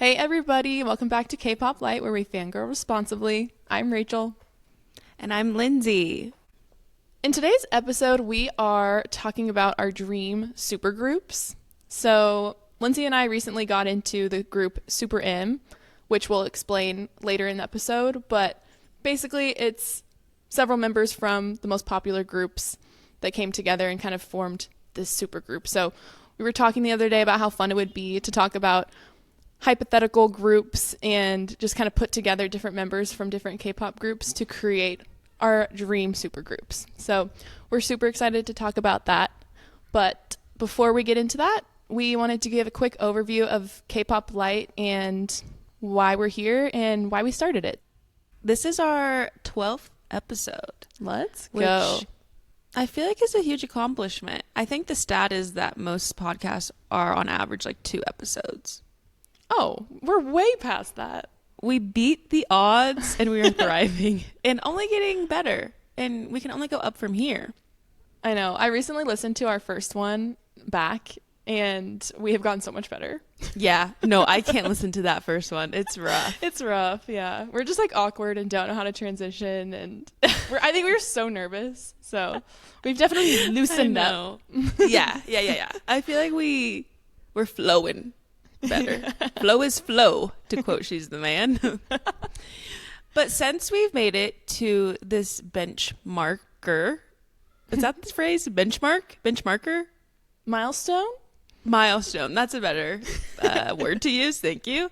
Hey everybody, welcome back to Kpop Lite, where we fangirl responsibly. I'm Rachel. And I'm Lindsay. In today's episode, we are talking about our dream supergroups. So, Lindsay and I recently got into the group Super M, which we'll explain later in the episode, but basically it's several members from the most popular groups that came together and kind of formed this supergroup. So, we were talking the other day about how fun it would be to talk about hypothetical groups and just kind of put together different members from different K-pop groups to create our dream supergroups. So we're super excited to talk about that. But before we get into that, we wanted to give a quick overview of Kpop Lite and why we're here and why we started it. This is our 12th episode. Let's go. Which I feel like is a huge accomplishment. I think the stat is that most podcasts are on average like 2 episodes. Oh, we're way past that. We beat the odds and we are thriving and only getting better. And we can only go up from here. I know. I recently listened to our first one back and we have gotten so much better. Yeah. No, I can't listen to that first one. It's rough. It's rough, yeah. We're just like awkward and don't know how to transition. And I think we were so nervous. So we've definitely loosened up. Yeah. I feel like we're flowing better. Flow is flow, to quote She's the Man. But since we've made it to this benchmarker, is that the phrase? Benchmarker? Milestone. That's a better word to use. Thank you.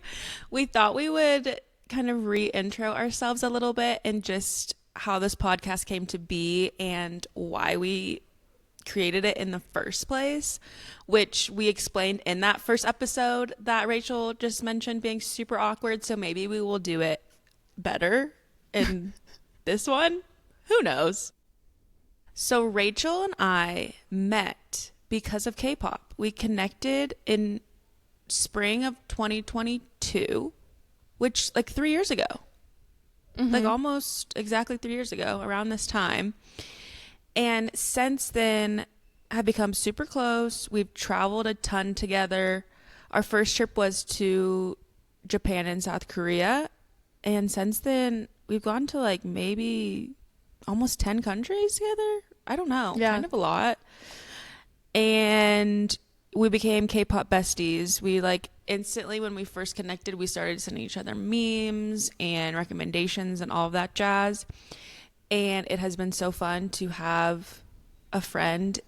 We thought we would kind of re-intro ourselves a little bit and just how this podcast came to be and why we created it in the first place, which we explained in that first episode that Rachel just mentioned being super awkward. So maybe we will do it better in this one. Who knows? So Rachel and I met because of K-pop. We connected in spring of 2022, which like 3 years ago, like almost exactly 3 years ago around this time. And since then, have become super close. We've traveled a ton together. Our first trip was to Japan and South Korea. And since then, we've gone to like maybe almost 10 countries together. I don't know. Yeah. Kind of a lot. And we became K-pop besties. We like instantly when we first connected, we started sending each other memes and recommendations and all of that jazz. And it has been so fun to have a friend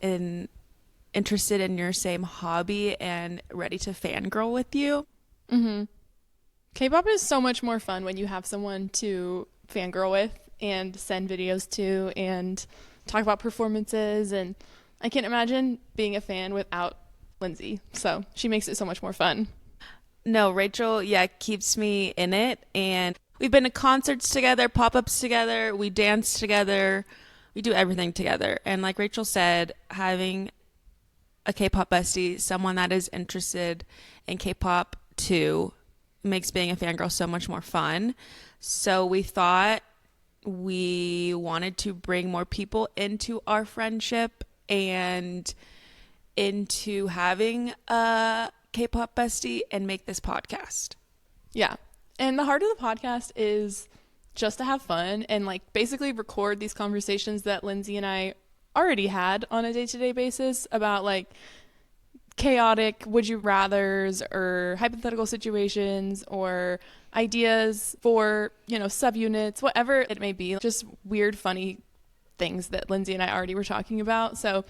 interested in your same hobby and ready to fangirl with you. Mm-hmm. K-pop is so much more fun when you have someone to fangirl with and send videos to and talk about performances. And I can't imagine being a fan without Lindsay. So she makes it so much more fun. No, Rachel, keeps me in it. And we've been to concerts together, pop-ups together, we dance together, we do everything together. And like Rachel said, having a K-pop bestie, someone that is interested in K-pop too, makes being a fangirl so much more fun. So we thought we wanted to bring more people into our friendship and into having a K-pop bestie and make this podcast. Yeah. And the heart of the podcast is just to have fun and like basically record these conversations that Lindsay and I already had on a day-to-day basis about like chaotic would you rathers or hypothetical situations or ideas for, subunits, whatever it may be, just weird, funny things that Lindsay and I already were talking about. So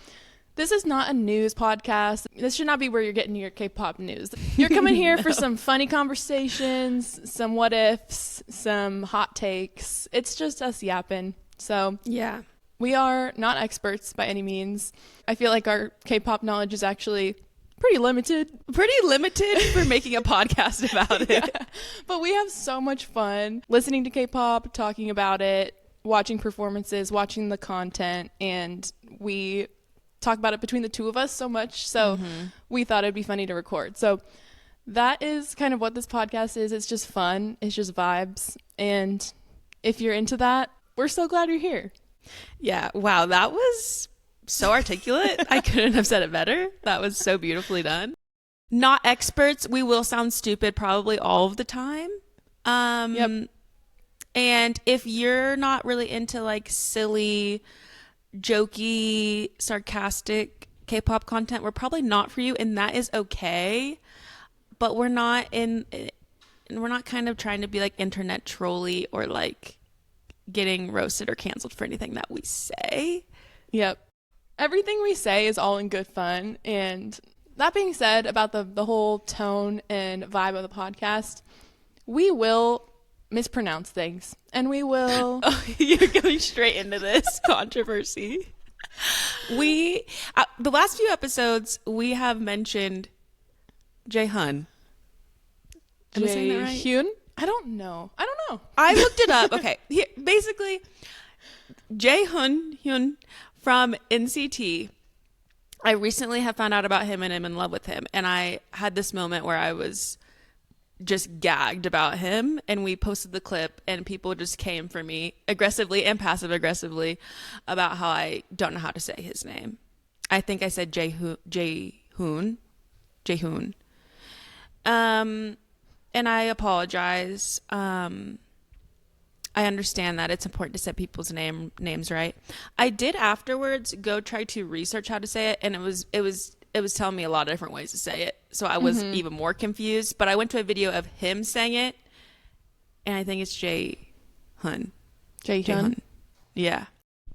this is not a news podcast. This should not be where you're getting your K-pop news. You're coming here for some funny conversations, some what ifs, some hot takes. It's just us yapping. So yeah, we are not experts by any means. I feel like our K-pop knowledge is actually pretty limited for making a podcast about it. Yeah. But we have so much fun listening to K-pop, talking about it, watching performances, watching the content, and we talk about it between the two of us so much, so we thought it'd be funny to record. So that is kind of what this podcast is. It's just fun. It's just vibes. And if you're into that, we're so glad you're here. Yeah. Wow. That was so articulate. I couldn't have said it better. That was so beautifully done. not experts. We will sound stupid probably all of the time. Yep. And if you're not really into like silly, jokey, sarcastic K-pop content, we're probably not for you, and that is okay. But we're not kind of trying to be like internet trolly or like getting roasted or canceled for anything that we say. Yep. Everything we say is all in good fun. And that being said, about the whole tone and vibe of the podcast, we will mispronounce things, and we will You're going straight into this controversy. We the last few episodes we have mentioned Jaehyun. Am I saying that right? Jaehyun? I don't know. I looked it up. Okay, basically Jaehyun from NCT. I recently have found out about him and I'm in love with him, and I had this moment where I was just gagged about him, and we posted the clip and people just came for me aggressively and passive aggressively about how I don't know how to say his name. I think I said Jaehyun. And I apologize. I understand that it's important to set people's names right. I did afterwards go try to research how to say it, and it was telling me a lot of different ways to say it. So I was even more confused. But I went to a video of him saying it, and I think it's Jaehyun. Jaehyun. Yeah.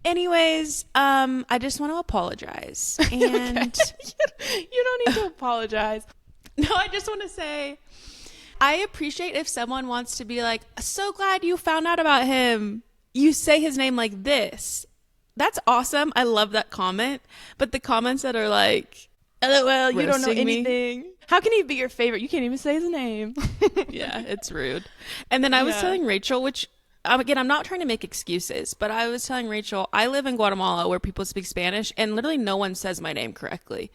Anyways, I just want to apologize. And You don't need to apologize. no, I just want to say I appreciate if someone wants to be like, so glad you found out about him. You say his name like this. That's awesome. I love that comment. But the comments that are like, LOL, you don't know roasting me. anything. How can he be your favorite? You can't even say his name. Yeah, it's rude. And then I was telling Rachel, which again, I'm not trying to make excuses, but I was telling Rachel, I live in Guatemala where people speak Spanish and literally no one says my name correctly.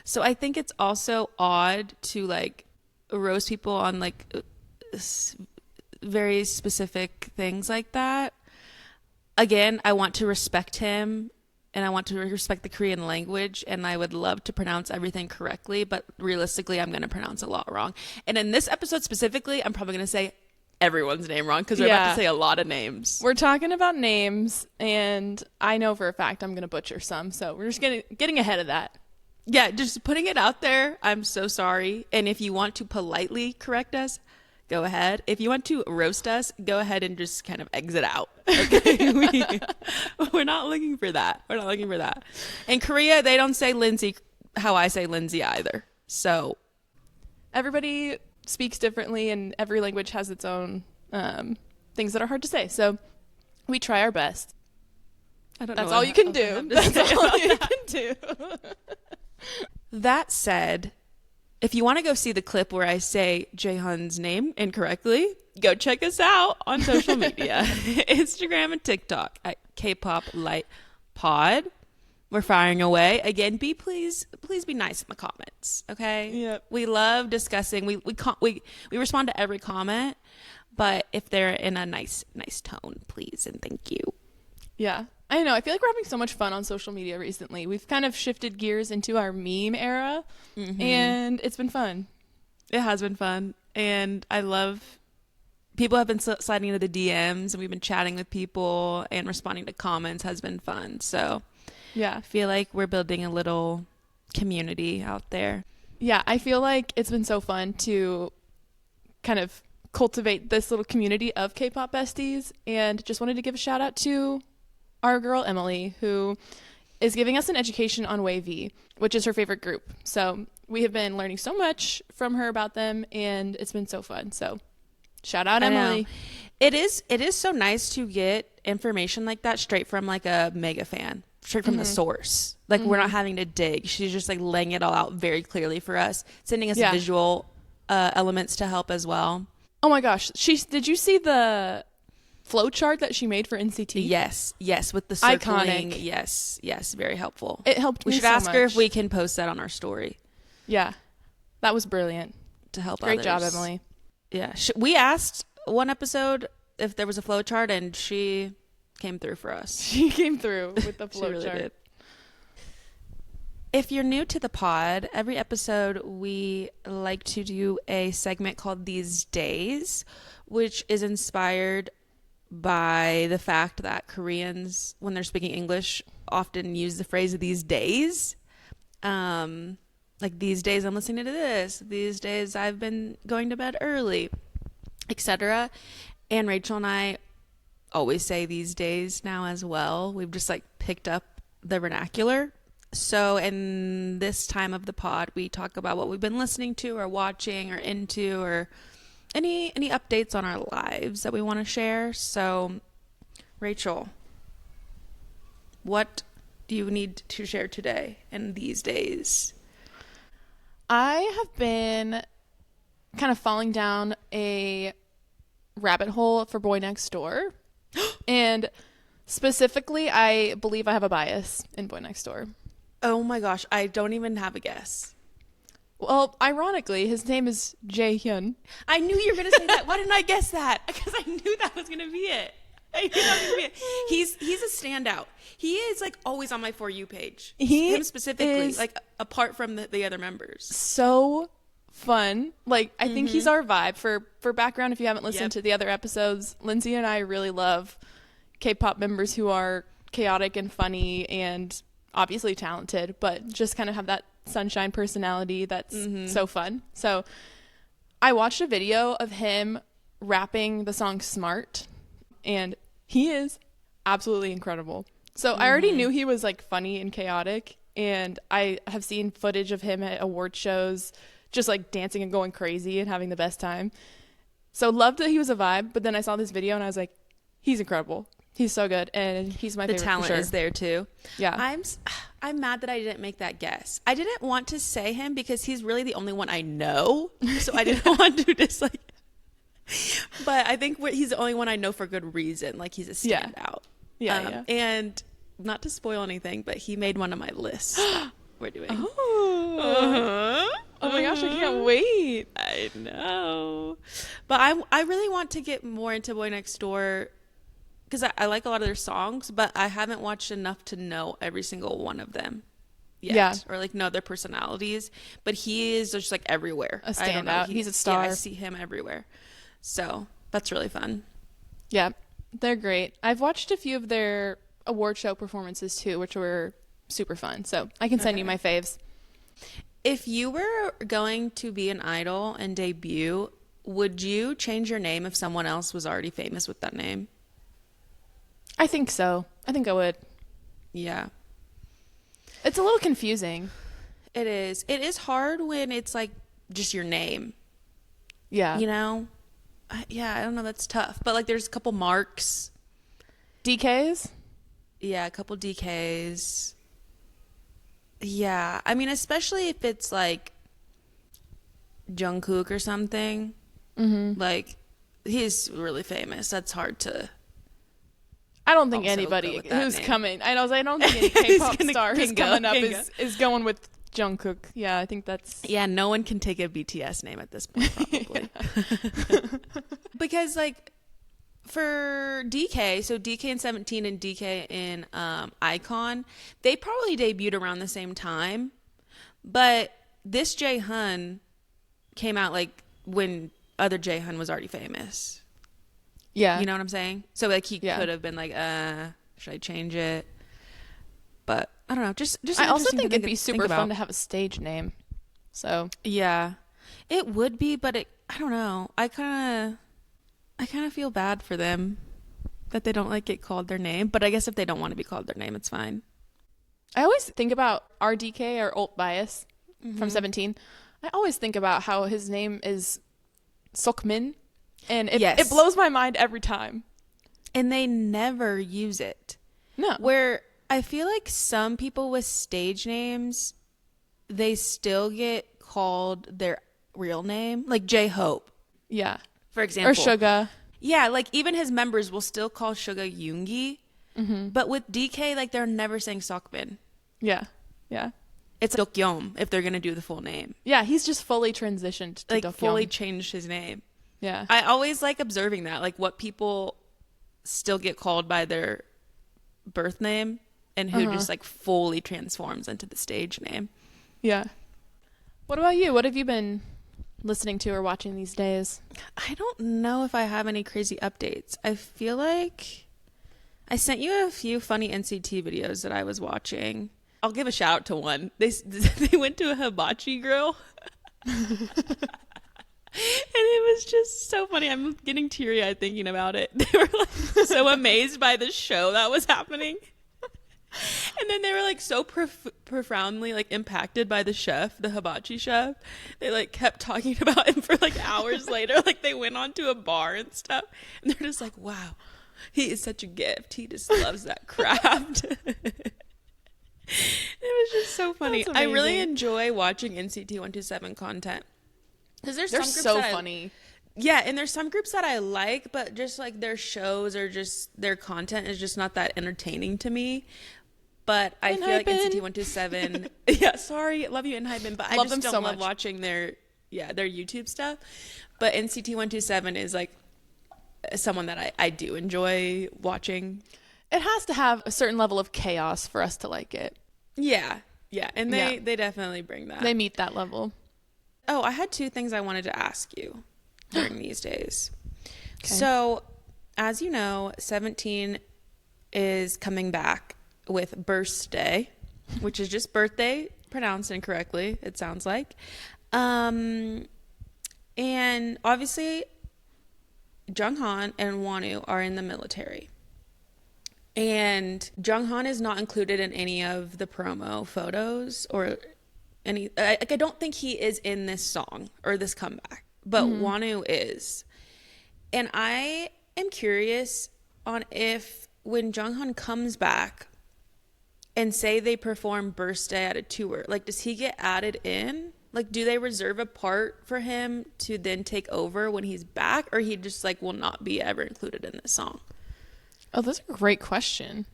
So I think it's also odd to like roast people on like very specific things like that. Again, I want to respect him and I want to respect the Korean language, and I would love to pronounce everything correctly, but realistically, I'm going to pronounce a lot wrong. And in this episode specifically, I'm probably going to say everyone's name wrong because we're about to say a lot of names. We're talking about names, and I know for a fact I'm going to butcher some, so we're just getting ahead of that. Yeah, just putting it out there. I'm so sorry. And if you want to politely correct us, go ahead. If you want to roast us, go ahead and just kind of exit out. Okay? We're not looking for that. We're not looking for that. In Korea, they don't say Lindsay how I say Lindsay either. So everybody speaks differently, and every language has its own things that are hard to say. So we try our best. That's all you can do. That's all you can do. That said, if you want to go see the clip where I say Jaehyun's name incorrectly, go check us out on social media. Instagram and TikTok at Kpop Lite Pod. We're firing away. Again, please be nice in the comments, okay? Yep. We love discussing. We respond to every comment, but if they're in a nice tone, please and thank you. Yeah. I know. I feel like we're having so much fun on social media recently. We've kind of shifted gears into our meme era, and it's been fun. It has been fun, and I love people have been sliding into the DMs, and we've been chatting with people and responding to comments has been fun. So yeah, I feel like we're building a little community out there. Yeah, I feel like it's been so fun to kind of cultivate this little community of K-pop besties, and just wanted to give a shout out to our girl Emily, who is giving us an education on Wavy, which is her favorite group. So we have been learning so much from her about them, and it's been so fun. So shout out Emily. It is so nice to get information like that straight from like a mega fan, straight from the source. Like we're not having to dig. She's just like laying it all out very clearly for us, sending us visual elements to help as well. Oh my gosh, did you see the flowchart that she made for NCT? Yes, with the circling. Iconic. Yes, very helpful. It helped me. We should ask her if we can post that on our story. Yeah, that was brilliant to help. Great others. job, Emily. Yeah, we asked one episode if there was a flowchart, and she came through for us. She came through with the flowchart. Really did. If you're new to the pod, every episode we like to do a segment called These Days, which is inspired by the fact that Koreans, when they're speaking English, often use the phrase these days. Like, these days I'm listening to this. These days I've been going to bed early, etc. And Rachel and I always say these days now as well. We've just like picked up the vernacular. So in this time of the pod, we talk about what we've been listening to or watching or into, or any updates on our lives that we want to share. So, Rachel, what do you need to share today and these days? I have been kind of falling down a rabbit hole for Boy Next Door. And specifically, I believe I have a bias in Boy Next Door. Oh my gosh, I don't even have a guess. Well, ironically, his name is Jaehyun. I knew you were going to say that. Why didn't I guess that? Because I knew that was going to be it. I knew that was going to be it. He's a standout. He is like always on my For You page. Him specifically, like apart from the other members. So fun. Like, I think he's our vibe. For background, if you haven't listened to the other episodes, Lindsay and I really love K-pop members who are chaotic and funny and obviously talented, but just kind of have that sunshine personality that's so fun. So I watched a video of him rapping the song Smart, and he is absolutely incredible. So I already knew he was like funny and chaotic, and I have seen footage of him at award shows just like dancing and going crazy and having the best time. So loved that he was a vibe, but then I saw this video and I was like, he's incredible. He's so good, and he's my favorite. The talent for sure. is there too. Yeah. I'm mad that I didn't make that guess. I didn't want to say him because he's really the only one I know. So I didn't want to just like, but I think he's the only one I know for good reason. Like, he's a standout. Yeah. And not to spoil anything, but he made one of my lists that we're doing. Oh my gosh, I can't wait. I know. But I really want to get more into Boy Next Door because I like a lot of their songs, but I haven't watched enough to know every single one of them yet. Yeah. Or like know their personalities. But he is just like everywhere. A standout. He's a star. Yeah, I see him everywhere. So that's really fun. Yeah, they're great. I've watched a few of their award show performances too, which were super fun. So I can send you my faves. If you were going to be an idol and debut, would you change your name if someone else was already famous with that name? I think so. I think I would. Yeah. It's a little confusing. It is. It is hard when it's like just your name. Yeah. You know? Yeah, I don't know. That's tough. But like there's a couple Marks. DKs? Yeah, a couple DKs. Yeah. I mean, especially if it's like Jungkook or something. Like, he's really famous. That's hard to... I don't think also anybody go with that who's name. coming. I don't think any K-pop star who's coming up Kinga. is going with Jungkook. Yeah, I think that's... Yeah, no one can take a BTS name at this point, probably. Because, like, for DK, so DK in 17 and DK in Icon, they probably debuted around the same time. But this Jaehyun came out, like, when other Jaehyun was already famous. Yeah. You know what I'm saying? So, like, he could have been like, should I change it? But, I don't know. Just I also think it'd be think super about. fun to have a stage name. So... Yeah. It would be, but I don't know. I kind of feel bad for them that they don't like get called their name. But I guess if they don't want to be called their name, it's fine. I always think about RDK or Alt Bias from 17. I always think about how his name is Sokmin. And it blows my mind every time. And they never use it. No. Where I feel like some people with stage names, they still get called their real name. Like J-Hope. Yeah. For example. Or Suga. Yeah, like even his members will still call Suga Yoongi. But with DK, like they're never saying Sokbin. Yeah. Yeah. It's Dokyeom if they're going to do the full name. Yeah, he's just fully transitioned to Like Dokyeom. fully changed his name. Yeah. I always like observing that, like what people still get called by their birth name and who just like fully transforms into the stage name. Yeah. What about you? What have you been listening to or watching these days? I don't know if I have any crazy updates. I feel like I sent you a few funny NCT videos that I was watching. I'll give a shout out to one. They went to a hibachi grill. And it was just so funny. I'm getting teary-eyed thinking about it. They were like so amazed by the show that was happening. And then they were like so profoundly like impacted by the chef, the hibachi chef. They like kept talking about him for like hours later. Like they went on to a bar and stuff. And they're just like, wow, he is such a gift. He just loves that craft. It was just so funny. I really enjoy watching NCT 127 content. Because there's some groups so funny. Yeah, and there's some groups that I like, but just like their shows or just their content is just not that entertaining to me. But I feel like NCT 127. Yeah, sorry, love you, Enhypen, but I just don't love watching their YouTube stuff. But NCT 127 is like someone that I do enjoy watching. It has to have a certain level of chaos for us to like it. Yeah, and they definitely bring that. They meet that level. Oh, I had 2 things I wanted to ask you during these days. Okay. So, as you know, 17 is coming back with Birthday, which is just birthday pronounced incorrectly, it sounds like. And obviously, Junghan and Wonu are in the military. And Junghan is not included in any of the promo photos or any. I don't think he is in this song or this comeback, but Wonu is. And I am curious on if when Junghan comes back and say they perform Birthday at a tour, like does he get added in? Like do they reserve a part for him to then take over when he's back, or he just like will not be ever included in this song? Oh, that's a great question.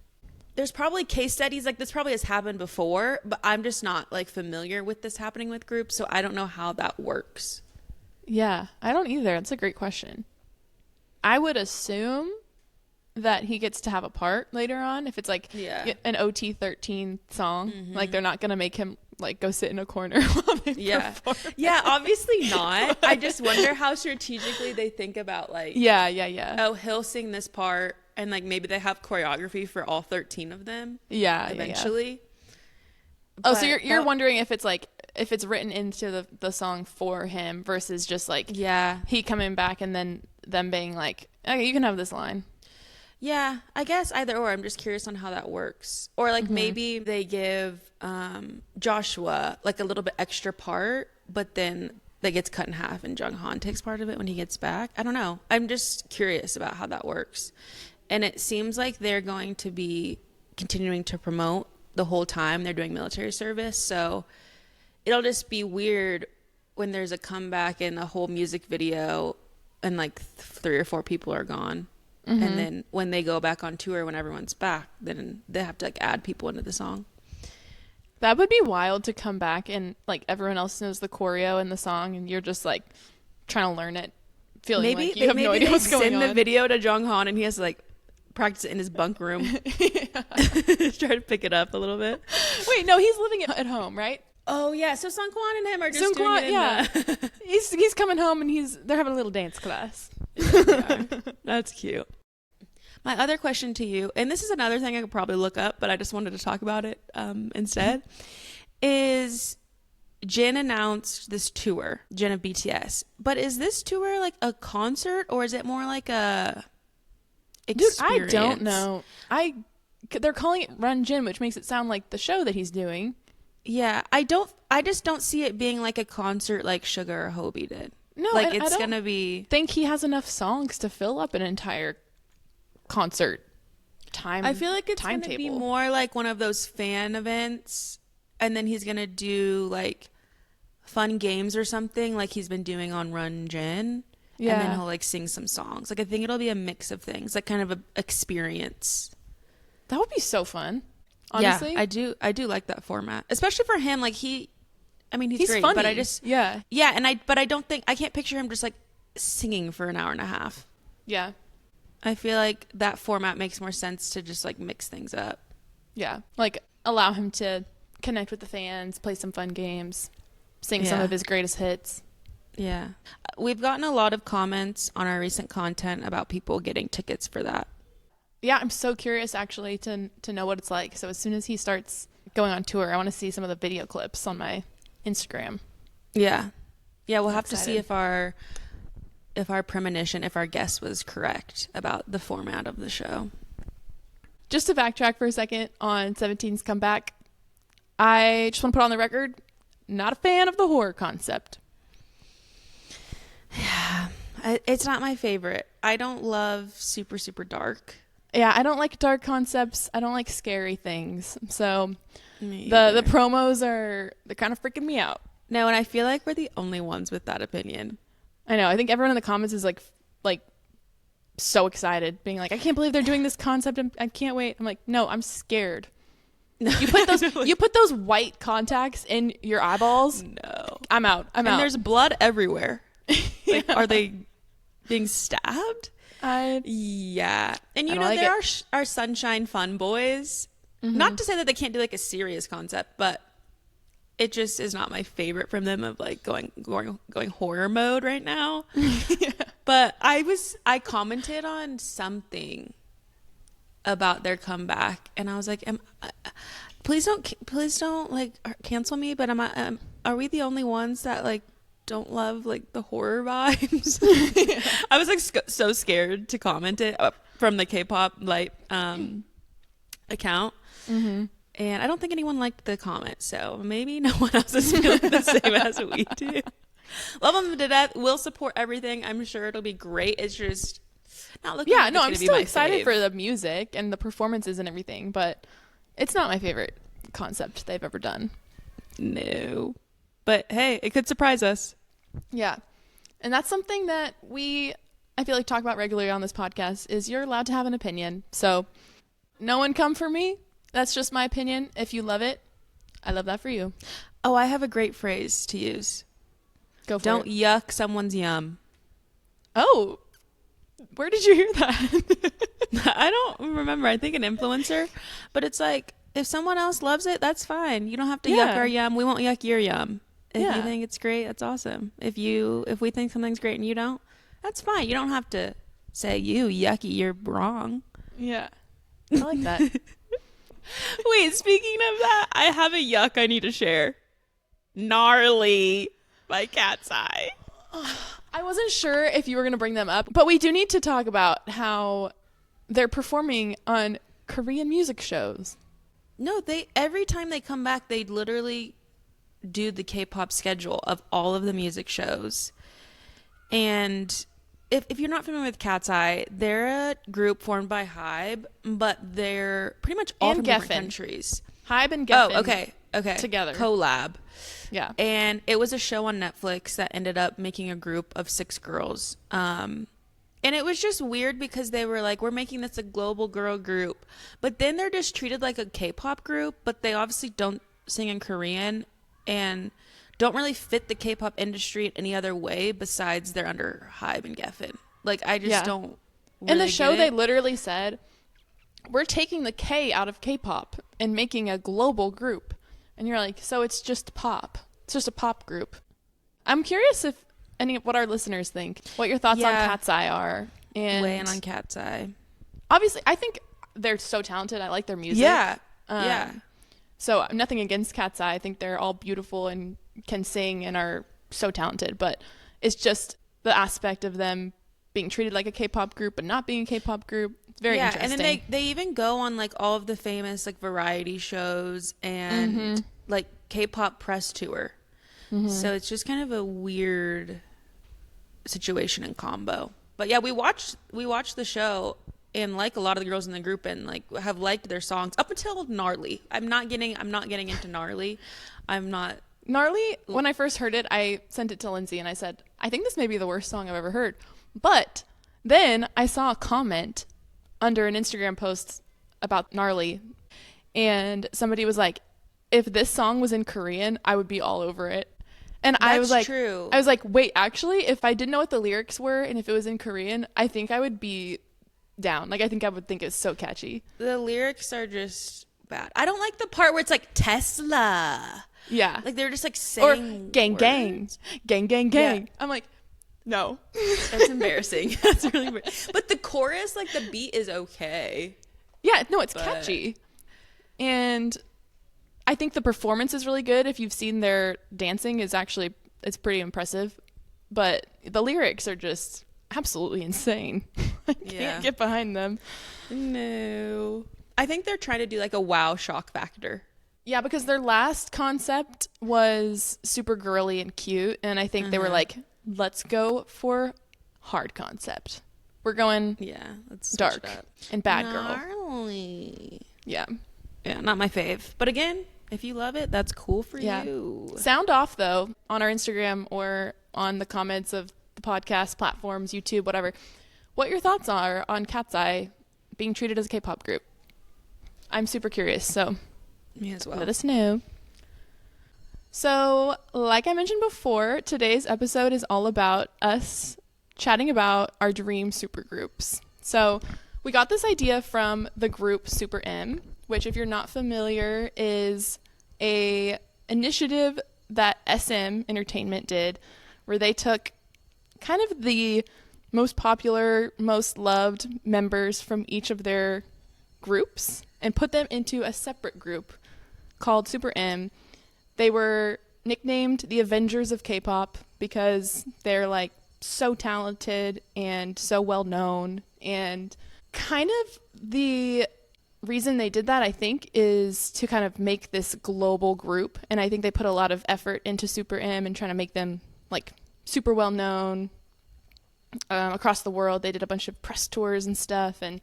There's probably case studies like this probably has happened before, but I'm just not like familiar with this happening with groups, so I don't know how that works. Yeah, I don't either. That's a great question. I would assume that he gets to have a part later on if it's like an OT13 song. Like they're not going to make him like go sit in a corner while they perform. Yeah, obviously not. I just wonder how strategically they think about like oh, he'll sing this part. And, like, maybe they have choreography for all 13 of them. Yeah. Eventually. Oh, so you're wondering if it's, like, if it's written into the song for him versus just, like, he coming back and then them being like, okay, you can have this line. Yeah, I guess either or. I'm just curious on how that works. Or, like, maybe they give Joshua, like, a little bit extra part, but then that gets cut in half and Junghan takes part of it when he gets back. I don't know. I'm just curious about how that works. And it seems like they're going to be continuing to promote the whole time they're doing military service. So it'll just be weird when there's a comeback in a whole music video and like 3 or 4 people are gone. And then when they go back on tour, when everyone's back, then they have to like add people into the song. That would be wild to come back and like everyone else knows the choreo and the song and you're just like trying to learn it. Feeling like you have no idea what's going on. Send the video to Junghan and he has to like practice it in his bunk room. Try to pick it up a little bit. Wait, no, he's living at home, right? Oh yeah, so Sungkwan and him are just doing it. He's coming home and they're having a little dance class. That's cute. My other question to you, and this is another thing I could probably look up, but I just wanted to talk about it instead, is Jin announced this tour, Jin of BTS. But is this tour like a concert or is it more like a experience? Dude, I don't know. They're calling it Run Jin, which makes it sound like the show that he's doing. Yeah, I just don't see it being like a concert like Sugar or Hobie did. No, like it's gonna be. Think he has enough songs to fill up an entire concert time. I feel like it's gonna be more like one of those fan events, and then he's gonna do like fun games or something like he's been doing on Run Jin. Yeah, and then he'll like sing some songs. Like I think it'll be a mix of things, like kind of a experience. That would be so fun. Honestly, yeah, I do like that format, especially for him. Like he's great, funny. But I just but I don't think I can't picture him just like singing for an hour and a half. Yeah, I feel like that format makes more sense to just like mix things up. Yeah. Like, allow him to connect with the fans, play some fun games, sing some of his greatest hits. Yeah. We've gotten a lot of comments on our recent content about people getting tickets for that. Yeah, I'm so curious actually to know what it's like. So as soon as he starts going on tour, I want to see some of the video clips on my Instagram. Yeah. Yeah, we'll I'm have excited. to see if our premonition, if our guess was correct about the format of the show. Just to backtrack for a second on 17's comeback, I just want to put on the record, not a fan of the horror concept. Yeah, it's not my favorite. I don't love super, super dark. Yeah, I don't like dark concepts. I don't like scary things. So the promos they're kind of freaking me out. No, and I feel like we're the only ones with that opinion. I know. I think everyone in the comments is like so excited, being like, I can't believe they're doing this concept. I can't wait. I'm like, no, I'm scared. You put those white contacts in your eyeballs. No, I'm out. And there's blood everywhere. Like, are they being stabbed? Yeah. And there are sunshine fun boys. Mm-hmm. Not to say that they can't do like a serious concept, but it just is not my favorite from them of like going horror mode right now. Yeah. But I commented on something about their comeback, and I was like, please don't like cancel me, but are we the only ones that like don't love like the horror vibes? Yeah. I was like so scared to comment it from the Kpop Lite account. Mm-hmm. And I don't think anyone liked the comment, so maybe no one else is feeling the same as we do. Love them to death. We'll support everything. I'm sure it'll be great. It's just not looking. Yeah, no, I'm still excited for the music and the performances and everything, but it's not my favorite concept they've ever done. No, but hey, it could surprise us. Yeah, and that's something that I feel like talk about regularly on this podcast. Is you're allowed to have an opinion. So no one come for me. That's just my opinion. If you love it, I love that for you. Oh, I have a great phrase to use. Go for it. Don't yuck someone's yum. Oh, where did you hear that? I don't remember. I think an influencer. But it's like, if someone else loves it, that's fine. You don't have to yuck our yum. We won't yuck your yum. If you think it's great, that's awesome. If we think something's great and you don't, that's fine. You don't have to say, you yucky, you're wrong. Yeah. I like that. Wait, speaking of that, I have a yuck I need to share. Gnarly by Cat's Eye. I wasn't sure if you were going to bring them up, but we do need to talk about how they're performing on Korean music shows. No, every time they come back, they literally do the K-pop schedule of all of the music shows. And if you're not familiar with Cat's Eye, they're a group formed by Hybe, but they're pretty much all from different countries. Hybe and Geffen. Oh, okay. Together. Collab. Yeah. And it was a show on Netflix that ended up making a group of 6 girls. And it was just weird because they were like, we're making this a global girl group. But then they're just treated like a K-pop group, but they obviously don't sing in Korean and don't really fit the K-pop industry in any other way besides they're under Hybe and Geffen. Like, I just don't really in the show, they literally said, we're taking the K out of K-pop and making a global group. And you're like, so it's just pop. It's just a pop group. I'm curious if what our listeners think, what your thoughts on Cat's Eye are. And weigh in on Cat's Eye. Obviously, I think they're so talented. I like their music. Yeah. So nothing against Cat's Eye. I think they're all beautiful and can sing and are so talented. But it's just the aspect of them being treated like a K-pop group but not being a K-pop group. It's very interesting. And then they even go on like all of the famous like variety shows and like K-pop press tour. Mm-hmm. So it's just kind of a weird situation and combo. But yeah, we watched the show and like a lot of the girls in the group and like have liked their songs up until Gnarly. I'm not getting into Gnarly. Gnarly, when I first heard it, I sent it to Lindsay and I said, I think this may be the worst song I've ever heard. But then I saw a comment under an Instagram post about Gnarly, and somebody was like, if this song was in Korean, I would be all over it. And I was like, true. I was like, wait, actually, if I didn't know what the lyrics were and if it was in Korean, I think I would be down. Like, I think I would think it's so catchy. The lyrics are just bad. I don't like the part where it's like Tesla. Yeah. Like they're just like Or saying gang, words. gang. Yeah. I'm like, no. That's embarrassing. That's really weird. But the chorus, like the beat is okay. Yeah, no, it's catchy. And I think the performance is really good. If you've seen their dancing, it's pretty impressive. But the lyrics are just absolutely insane. I can't get behind them. No. I think they're trying to do like a wow shock factor. Yeah, because their last concept was super girly and cute. And I think they were like, let's go for hard concept. We're going let's dark and bad Gnarly. girl. Yeah. Yeah, not my fave. But again, if you love it, that's cool for you. Sound off, though, on our Instagram or on the comments of the podcast platforms, YouTube, whatever, what your thoughts are on Cat's Eye being treated as a K-pop group. I'm super curious, so me as well. Let us know. So, like I mentioned before, today's episode is all about us chatting about our dream supergroups. So, we got this idea from the group Super M, which, if you're not familiar, is a initiative that SM Entertainment did, where they took kind of the most popular, most loved members from each of their groups and put them into a separate group called Super M. They were nicknamed the Avengers of K-pop because they're like so talented and so well known, and kind of the reason they did that, I think, is to kind of make this global group. And I think they put a lot of effort into Super M and trying to make them like super well known across the world. They did a bunch of press tours and stuff. And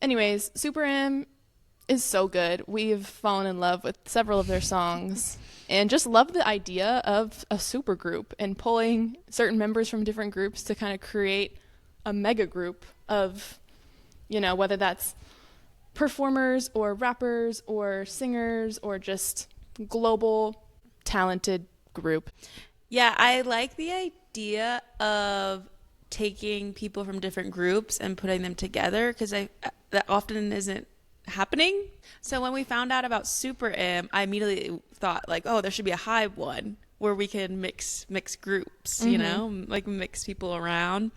anyways, Super M is so good. We've fallen in love with several of their songs and just love the idea of a super group and pulling certain members from different groups to kind of create a mega group of, you know, whether that's performers or rappers or singers or just global talented group. Yeah, I like the idea of taking people from different groups and putting them together because that often isn't happening. So when we found out about Super M, I immediately thought like, oh, there should be a Hive one where we can mix groups, you know, like mix people around.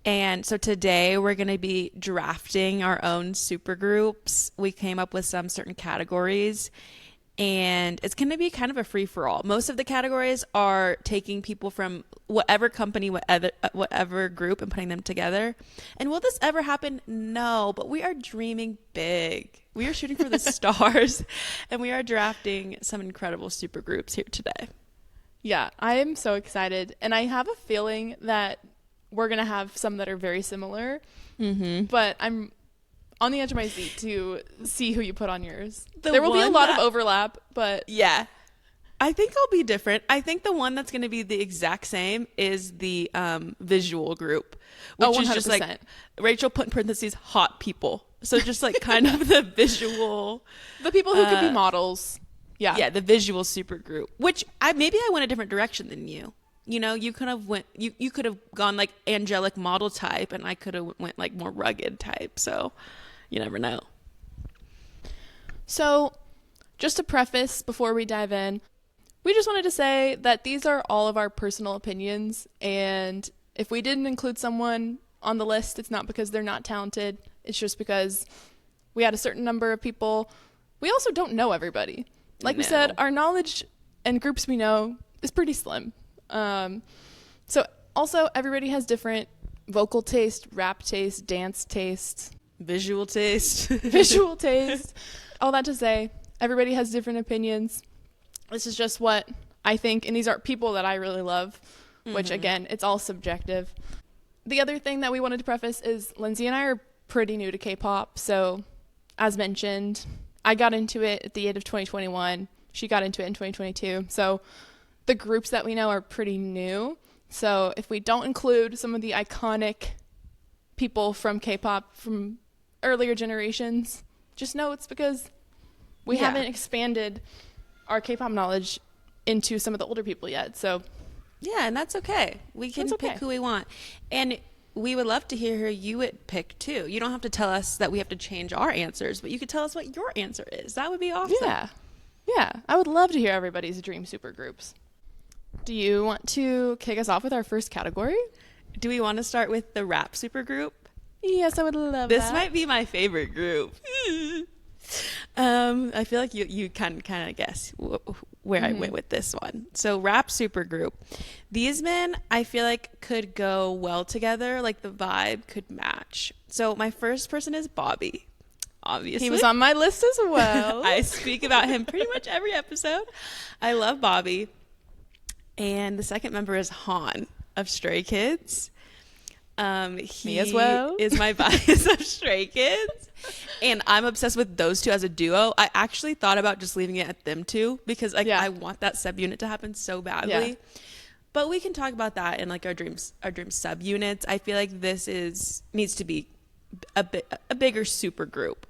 And so today we're going to be drafting our own super groups. We came up with some certain categories, and it's going to be kind of a free-for-all. Most of the categories are taking people from whatever company, whatever group, and putting them together. And will this ever happen? No, but we are dreaming big. We are shooting for the stars, and we are drafting some incredible super groups here today. Yeah, I am so excited. And I have a feeling that we're going to have some that are very similar, but I'm on the edge of my seat to see who you put on yours. There will be a lot of overlap, but yeah, I think I'll be different. I think the one that's going to be the exact same is the visual group, which is just like Rachel put in parentheses hot people. So just like kind of the visual, the people who could be models. Yeah, the visual super group. Which maybe I went a different direction than you. You know, you could have you could have gone like angelic model type, and I could have went like more rugged type. So you never know. So just to preface before we dive in, we just wanted to say that these are all of our personal opinions, and if we didn't include someone on the list, it's not because they're not talented. It's just because we had a certain number of people. We also don't know everybody. Like we said, our knowledge and groups we know is pretty slim. So also everybody has different vocal taste, rap taste, dance taste, visual taste, all that to say, everybody has different opinions. This is just what I think. And these are people that I really love, which again, it's all subjective. The other thing that we wanted to preface is Lindsay and I are pretty new to K-pop. So as mentioned, I got into it at the end of 2021. She got into it in 2022. So the groups that we know are pretty new. So if we don't include some of the iconic people from K-pop from earlier generations, just know it's because we haven't expanded our K-pop knowledge into some of the older people yet. So yeah, and that's okay. We can pick who we want. And we would love to hear who you would pick too. You don't have to tell us that we have to change our answers, but you could tell us what your answer is. That would be awesome. Yeah, I would love to hear everybody's dream supergroups. Do you want to kick us off with our first category? Do we want to start with the Rap Supergroup? Yes, I would love This that. might be my favorite group. I feel like you can kind of guess where I went with this one. So Rap Supergroup. These men, I feel like, could go well together. Like the vibe could match. So my first person is Bobby. Obviously. He was on my list as well. I speak about him pretty much every episode. I love Bobby. And the second member is Han of Stray Kids. Me as well. Is my bias of Stray Kids. And I'm obsessed with those two as a duo. I actually thought about just leaving it at them two because I want that subunit to happen so badly. Yeah. But we can talk about that in like our dream subunits. I feel like this needs to be a bigger super group.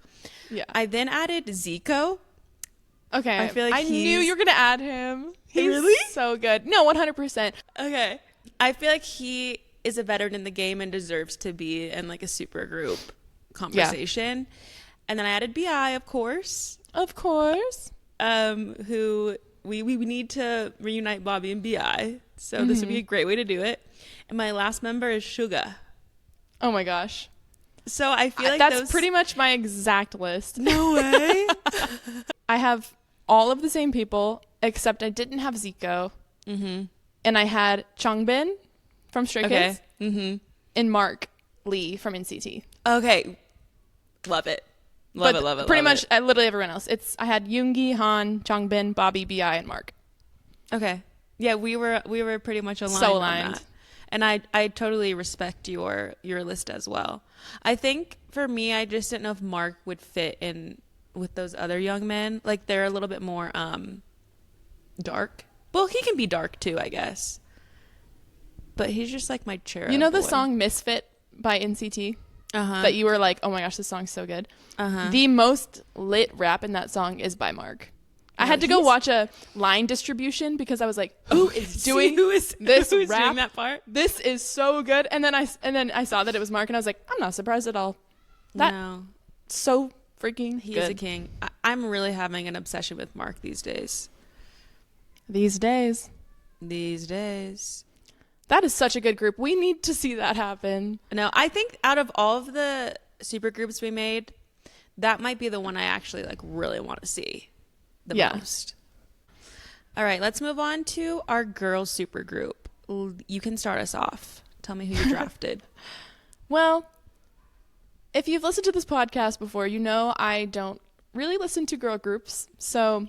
Yeah. I then added Zico. Okay. I feel like I knew you were gonna add him. He's really so good. No, 100%. Okay. I feel like he is a veteran in the game and deserves to be in like a super group conversation. Yeah. And then I added BI, of course. Of course. Who we need to reunite Bobby and BI. So this would be a great way to do it. And my last member is Suga. Oh my gosh. So I feel like that's pretty much my exact list. No way. I have all of the same people, except I didn't have Zico. Mm-hmm. And I had Changbin from Stray Kids. Mm-hmm. And Mark Lee from NCT. Okay. Love it. Love it. Pretty much literally everyone else. I had Yoongi, Han, Changbin, Bobby, BI, and Mark. Okay. Yeah, we were pretty much aligned. So aligned. On that. And I totally respect your list as well. I think for me, I just didn't know if Mark would fit in with those other young men. Like they're a little bit more dark. Well, he can be dark too, I guess. But he's just like my cherub. You know the song Misfit by NCT? That you were like, oh my gosh, this song's so good. The most lit rap in that song is by Mark. I had to go watch a line distribution because I was like, who is doing this rap? Doing that part? This is so good. And then I saw that it was Mark and I was like, I'm not surprised at all. So freaking He good. is a king. I'm really having an obsession with Mark these days. These days. That is such a good group. We need to see that happen. No, I think out of all of the super groups we made, that might be the one I actually like really want to see the most. All right, let's move on to our girls super group. You can start us off. Tell me who you drafted. Well, if you've listened to this podcast before, you know I don't really listen to girl groups. So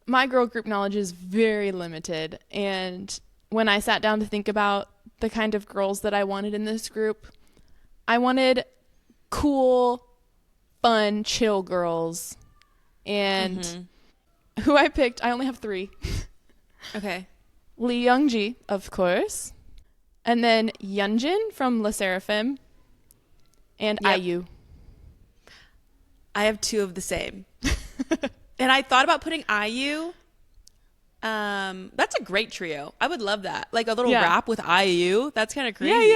my girl group knowledge is very limited. And when I sat down to think about the kind of girls that I wanted in this group, I wanted cool, fun, chill girls. And who I picked, I only have 3. Okay. Lee Youngji, of course. And then Yeonjin from Le Sserafim. And IU. I have 2 of the same. And I thought about putting IU. That's a great trio. I would love that. Like a little rap with IU. That's kind of crazy.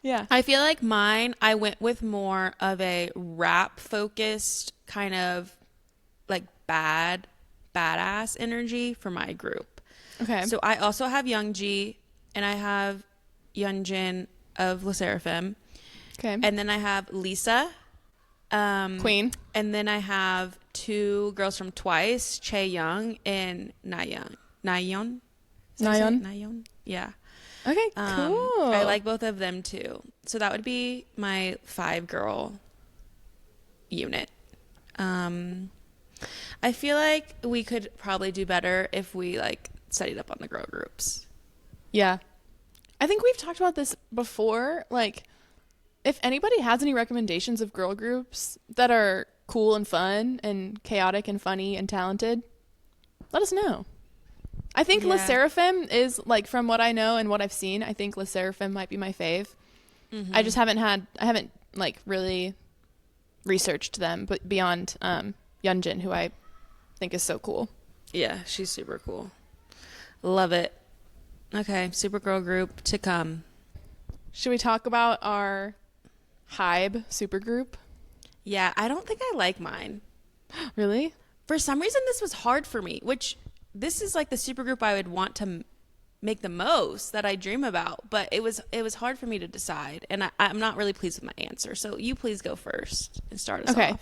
Yeah. I feel like mine, I went with more of a rap focused kind of like badass energy for my group. Okay. So I also have Youngji and I have Yeonjin of Le Sserafim. Okay. And then I have Lisa. Queen. And then I have 2 girls from Twice, Chaeyoung and Nayeon. Nayeon? Yeah. Okay, cool. I like both of them too. So that would be my 5-girl unit. I feel like we could probably do better if we like studied up on the girl groups. Yeah. I think we've talked about this before. Like, if anybody has any recommendations of girl groups that are cool and fun and chaotic and funny and talented, let us know. I think Le Sserafim is, like, from what I know and what I've seen, I think Le Sserafim might be my fave. I just haven't like really researched them, but beyond Yeonjin, who I think is so cool. Yeah, she's super cool. Love it. Okay, super girl group to come. Should we talk about our Hybe supergroup? Yeah, I don't think I like mine. Really? For some reason, this was hard for me, which this is like the supergroup I would want to make the most that I dream about, but it was hard for me to decide, and I'm not really pleased with my answer. So you please go first and start us off.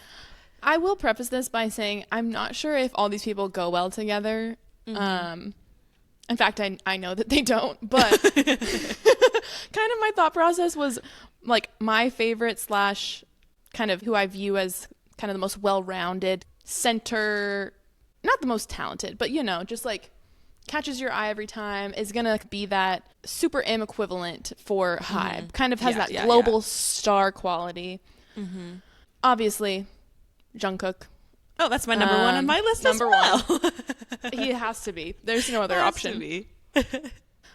I will preface this by saying I'm not sure if all these people go well together. In fact, I know that they don't, but kind of my thought process was like my favorite / kind of who I view as kind of the most well-rounded center, not the most talented, but just like catches your eye every time, is going to be that Super M equivalent for Hybe. Kind of has that global star quality. Obviously, Jungkook. Oh, that's my number one on my list number as well. one. He has to be. There's no other option.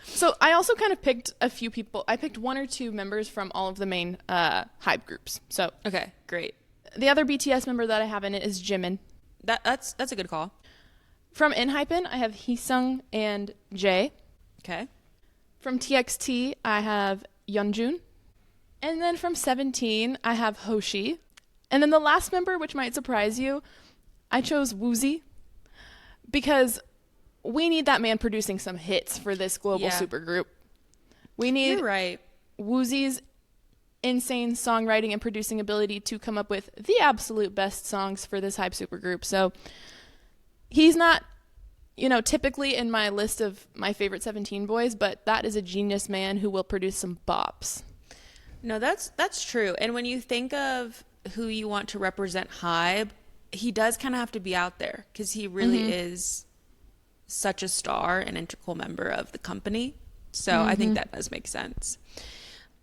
So I also kind of picked a few people. I picked 1 or 2 members from all of the main Hybe groups. So okay, great. The other BTS member that I have in it is Jimin. That's a good call. From ENHYPEN, I have Heesung and Jae. Okay. From TXT, I have Yeonjun. And then from 17, I have Hoshi. And then the last member, which might surprise you, I chose Woozi because we need that man producing some hits for this global supergroup. We need You're right. Woozi's insane songwriting and producing ability to come up with the absolute best songs for this Hybe supergroup. So he's not, typically in my list of my favorite 17 boys, but that is a genius man who will produce some bops. No, that's true. And when you think of who you want to represent Hybe, he does kind of have to be out there because he really is such a star and integral member of the company. So I think that does make sense.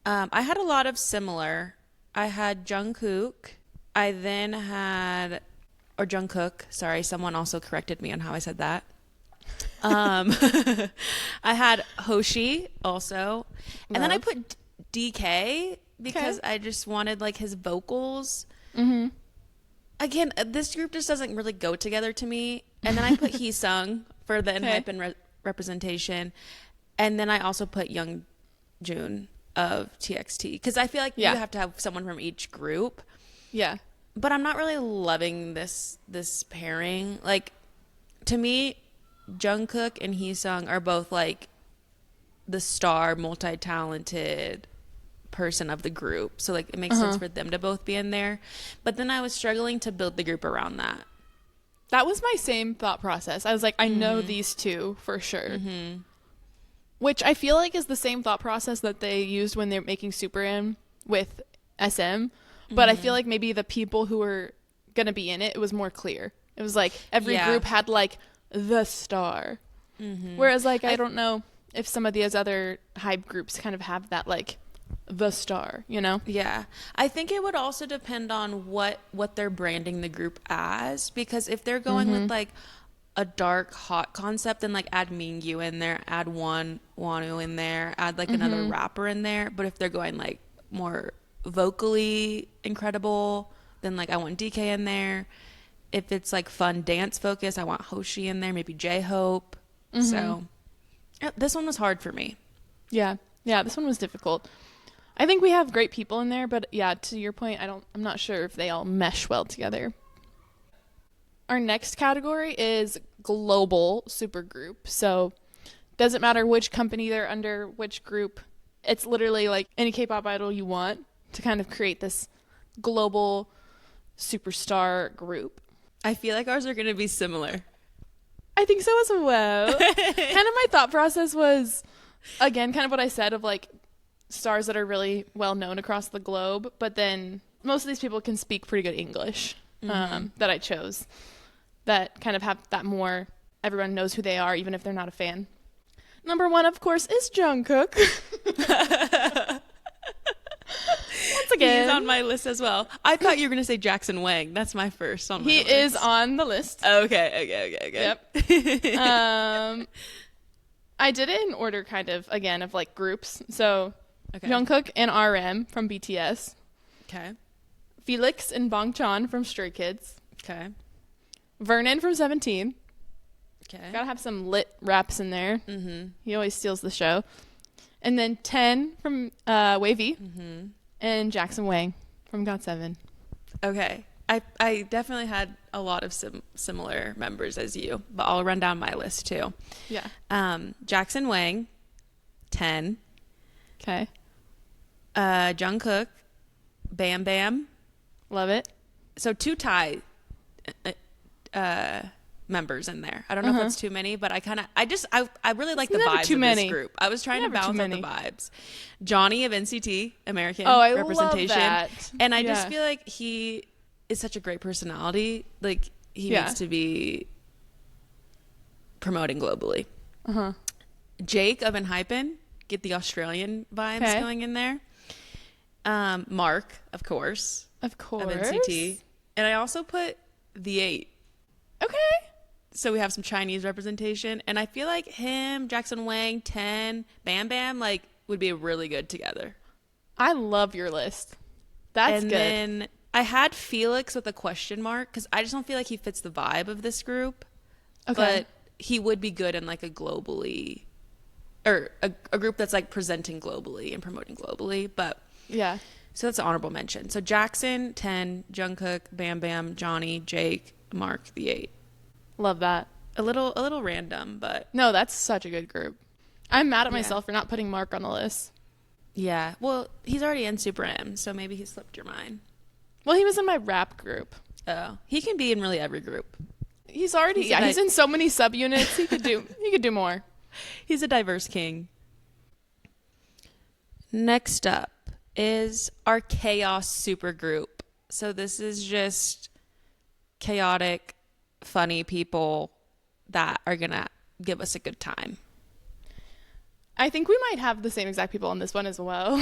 I had a lot of similar. I had Jungkook. I then had, or Jungkook. Sorry, someone also corrected me on how I said that. I had Hoshi also. And then I put DK because I just wanted like his vocals. Again, this group just doesn't really go together to me. And then I put Heesung for the ENHYPEN representation. And then I also put Yeonjun of TXT because I feel like you have to have someone from each group. Yeah. But I'm not really loving this pairing. Like, to me, Jungkook and Heesung are both like the star, multi-talented person of the group. So like it makes sense for them to both be in there. But then I was struggling to build the group around that. That was my same thought process. I was like, I know these two for sure. Which I feel like is the same thought process that they used when they're making Super M with SM. But I feel like maybe the people who were going to be in it, it was more clear. It was like every group had like the star. Whereas like I don't know if some of these other Hybe groups kind of have that like the star, Yeah. I think it would also depend on what they're branding the group as, because if they're going with like a dark hot concept, then like add Mingyu in there, add Wonu in there, add like another rapper in there. But if they're going like more vocally incredible, then like I want DK in there. If it's like fun dance focus, I want Hoshi in there, maybe J-Hope. So this one was hard for me. Yeah, this one was difficult. I think we have great people in there, but yeah, to your point, I'm not sure if they all mesh well together. Our next category is global supergroup. So doesn't matter which company they're under, which group. It's literally like any K-pop idol you want to kind of create this global superstar group. I feel like ours are going to be similar. I think so as well. Kind of my thought process was, again, kind of what I said of like stars that are really well known across the globe, but then most of these people can speak pretty good English that I chose, that kind of have that more, everyone knows who they are even if they're not a fan. Number 1, of course, is Jungkook. Once again, he's on my list as well. I thought you were going to say Jackson Wang. That's my first on my list. He is on the list. Okay. Yep. I did it in order kind of, again, of like groups. So Jungkook and RM from BTS. Okay. Felix and Bangchan from Stray Kids. Okay. Vernon from 17. Okay. Gotta have some lit raps in there. He always steals the show. And then 10 from Wavy. And Jackson Wang from GOT7. Okay. I definitely had a lot of similar members as you, but I'll run down my list too. Yeah. Jackson Wang, 10. Okay. Jungkook, Bam Bam. Love it. So 2 Thai members in there. I don't know if that's too many, but I really like the vibes of this group. I was trying to balance out the vibes. Johnny of NCT, American representation. Love that. And I just feel like he is such a great personality. Like he needs to be promoting globally. Jake of Enhypen, get the Australian vibes going in there. Mark, of course. Of NCT. And I also put the 8. Okay. So we have some Chinese representation. And I feel like him, Jackson Wang, 10, Bam Bam, like, would be really good together. I love your list. That's good. And then I had Felix with a question mark because I just don't feel like he fits the vibe of this group. Okay. But he would be good in like a globally, or a group that's like presenting globally and promoting globally. But yeah. So that's an honorable mention. So Jackson, 10, Jungkook, Bam Bam, Johnny, Jake, Mark, the 8. Love that. A little random, but no, that's such a good group. I'm mad at myself for not putting Mark on the list. Yeah. Well, he's already in Super M, so maybe he slipped your mind. Well, he was in my rap group. Oh, he can be in really every group. He's he's in so many subunits. He could do more. He's a diverse king. Next up is our Chaos Supergroup. So this is just chaotic, funny people that are gonna give us a good time. I think we might have the same exact people on this one as well.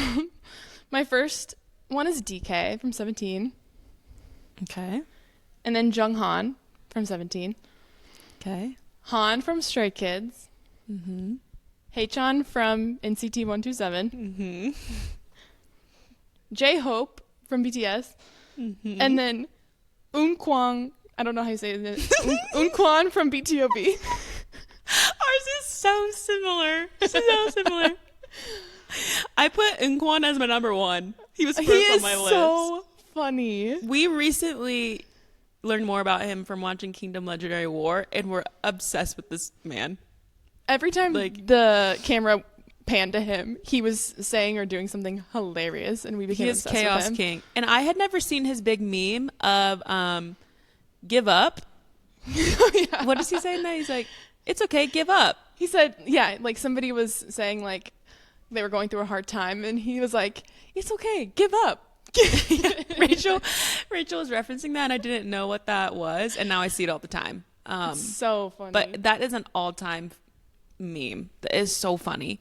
My first one is DK from 17. Okay. And then Junghan from 17. Okay. Han from Stray Kids. Haechan from NCT 127. J-Hope from BTS. And then Eunkwang, I don't know how you say it. Eunkwang from BTOB. Ours is so similar. So similar. I put Eunkwang as my number 1. He was first on my list. So funny. We recently learned more about him from watching Kingdom Legendary War, and we're obsessed with this man. Every time the camera panned to him, he was saying or doing something hilarious, and we became obsessed with him. He is Chaos King. And I had never seen his big meme of give up. Yeah. What does he say in that? He's like, it's okay, give up. He said, like somebody was saying like they were going through a hard time, and he was like, it's okay, give up. Rachel was referencing that, and I didn't know what that was, and now I see it all the time. It's so funny. But that is an all-time meme. That is so funny.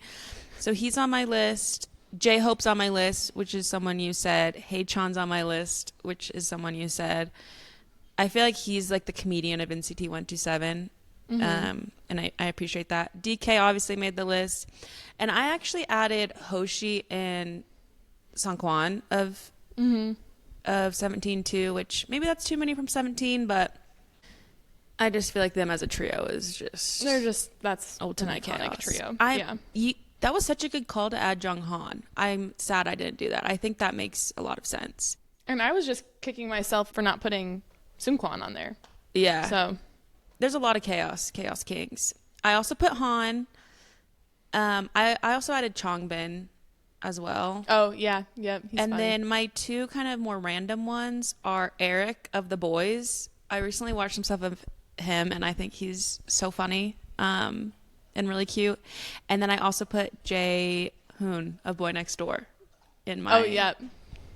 So he's on my list. J-Hope's on my list, which is someone you said. Haechan's on my list, which is someone you said. I feel like he's like the comedian of NCT 127. And I appreciate that. DK obviously made the list. And I actually added Hoshi and Sangkwan of 17 too, which maybe that's too many from 17, but I just feel like them as a trio is just... that's ultimate an iconic chaos. Trio. That was such a good call to add Junghan. I'm sad I didn't do that. I think that makes a lot of sense. And I was just kicking myself for not putting Seungkwan on there. Yeah. So there's a lot of chaos kings. I also put Han. I also added Changbin as well. Oh, yeah. Yep. And funny. Then my 2 kind of more random ones are Eric of The Boys. I recently watched some stuff of him, and I think he's so funny and really cute. And then I also put Jae Hoon of Boy Next Door in my